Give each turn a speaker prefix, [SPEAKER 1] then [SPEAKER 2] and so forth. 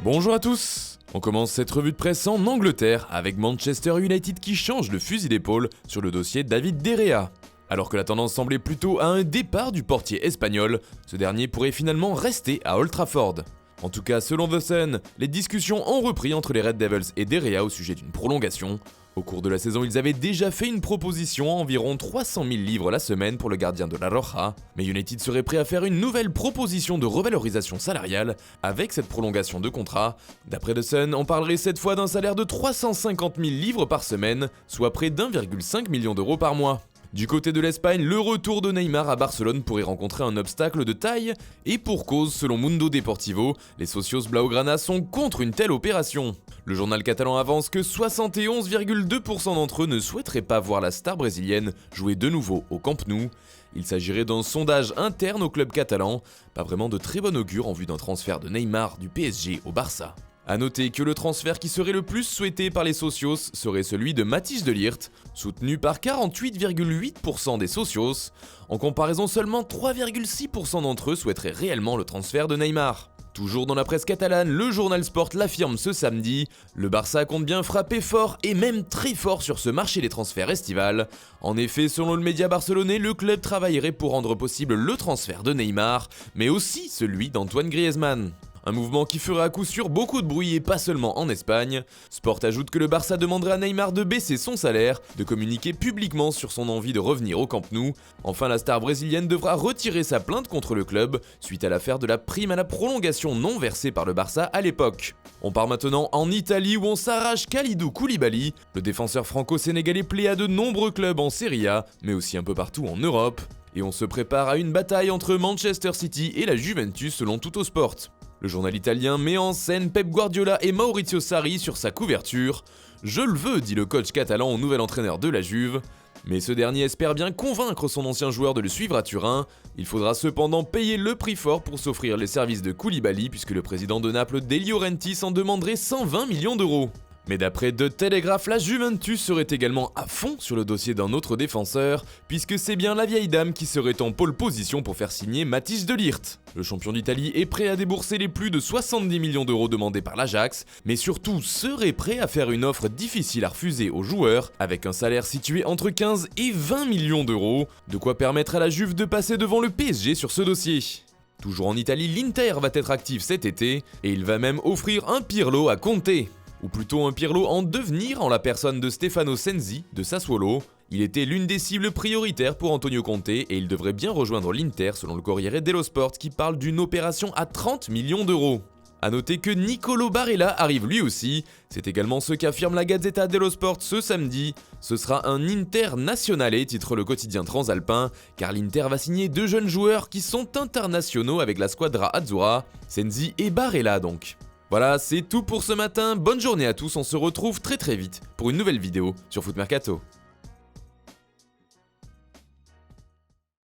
[SPEAKER 1] Bonjour à tous. On commence cette revue de presse en Angleterre avec Manchester United qui change de fusil d'épaule sur le dossier David De Gea. Alors que la tendance semblait plutôt à un départ du portier espagnol, ce dernier pourrait finalement rester à Old Trafford. En tout cas, selon The Sun, les discussions ont repris entre les Red Devils et De Gea au sujet d'une prolongation. Au cours de la saison, ils avaient déjà fait une proposition à environ 300 000 livres la semaine pour le gardien de la Roja, mais United serait prêt à faire une nouvelle proposition de revalorisation salariale avec cette prolongation de contrat. D'après The Sun, on parlerait cette fois d'un salaire de 350 000 livres par semaine, soit près d'1,5 million d'euros par mois. Du côté de l'Espagne, le retour de Neymar à Barcelone pourrait rencontrer un obstacle de taille, et pour cause, selon Mundo Deportivo, les socios blaugrana sont contre une telle opération. Le journal catalan avance que 71,2% d'entre eux ne souhaiteraient pas voir la star brésilienne jouer de nouveau au Camp Nou. Il s'agirait d'un sondage interne au club catalan, pas vraiment de très bon augure en vue d'un transfert de Neymar du PSG au Barça. A noter que le transfert qui serait le plus souhaité par les socios serait celui de Matthijs de Ligt, soutenu par 48,8% des socios. En comparaison, seulement 3,6% d'entre eux souhaiteraient réellement le transfert de Neymar. Toujours dans la presse catalane, le journal Sport l'affirme ce samedi, le Barça compte bien frapper fort et même très fort sur ce marché des transferts estivales. En effet, selon le média barcelonais, le club travaillerait pour rendre possible le transfert de Neymar, mais aussi celui d'Antoine Griezmann. Un mouvement qui fera à coup sûr beaucoup de bruit et pas seulement en Espagne. Sport ajoute que le Barça demanderait à Neymar de baisser son salaire, de communiquer publiquement sur son envie de revenir au Camp Nou. Enfin, la star brésilienne devra retirer sa plainte contre le club suite à l'affaire de la prime à la prolongation non versée par le Barça à l'époque. On part maintenant en Italie où on s'arrache Kalidou Koulibaly. Le défenseur franco-sénégalais plaît à de nombreux clubs en Serie A, mais aussi un peu partout en Europe. Et on se prépare à une bataille entre Manchester City et la Juventus selon Tuttosport. Le journal italien met en scène Pep Guardiola et Maurizio Sarri sur sa couverture. « Je le veux », dit le coach catalan au nouvel entraîneur de la Juve. Mais ce dernier espère bien convaincre son ancien joueur de le suivre à Turin. Il faudra cependant payer le prix fort pour s'offrir les services de Koulibaly puisque le président de Naples, De Laurentiis, en demanderait 120 millions d'euros. Mais d'après The Telegraph, la Juventus serait également à fond sur le dossier d'un autre défenseur, puisque c'est bien la vieille dame qui serait en pole position pour faire signer Matthijs de Ligt. Le champion d'Italie est prêt à débourser les plus de 70 millions d'euros demandés par l'Ajax, mais surtout serait prêt à faire une offre difficile à refuser aux joueurs, avec un salaire situé entre 15 et 20 millions d'euros, de quoi permettre à la Juve de passer devant le PSG sur ce dossier. Toujours en Italie, l'Inter va être actif cet été, et il va même offrir un Pirlo à Conte. Ou plutôt un Pirlo en devenir en la personne de Stefano Sensi de Sassuolo. Il était l'une des cibles prioritaires pour Antonio Conte et il devrait bien rejoindre l'Inter selon le Corriere dello Sport qui parle d'une opération à 30 millions d'euros. A noter que Nicolo Barella arrive lui aussi, c'est également ce qu'affirme la Gazzetta dello Sport ce samedi. Ce sera un internazionale, titre le quotidien transalpin, car l'Inter va signer deux jeunes joueurs qui sont internationaux avec la squadra Azzurra, Sensi et Barella donc. Voilà, c'est tout pour ce matin, bonne journée à tous, on se retrouve très vite pour une nouvelle vidéo sur Foot Mercato.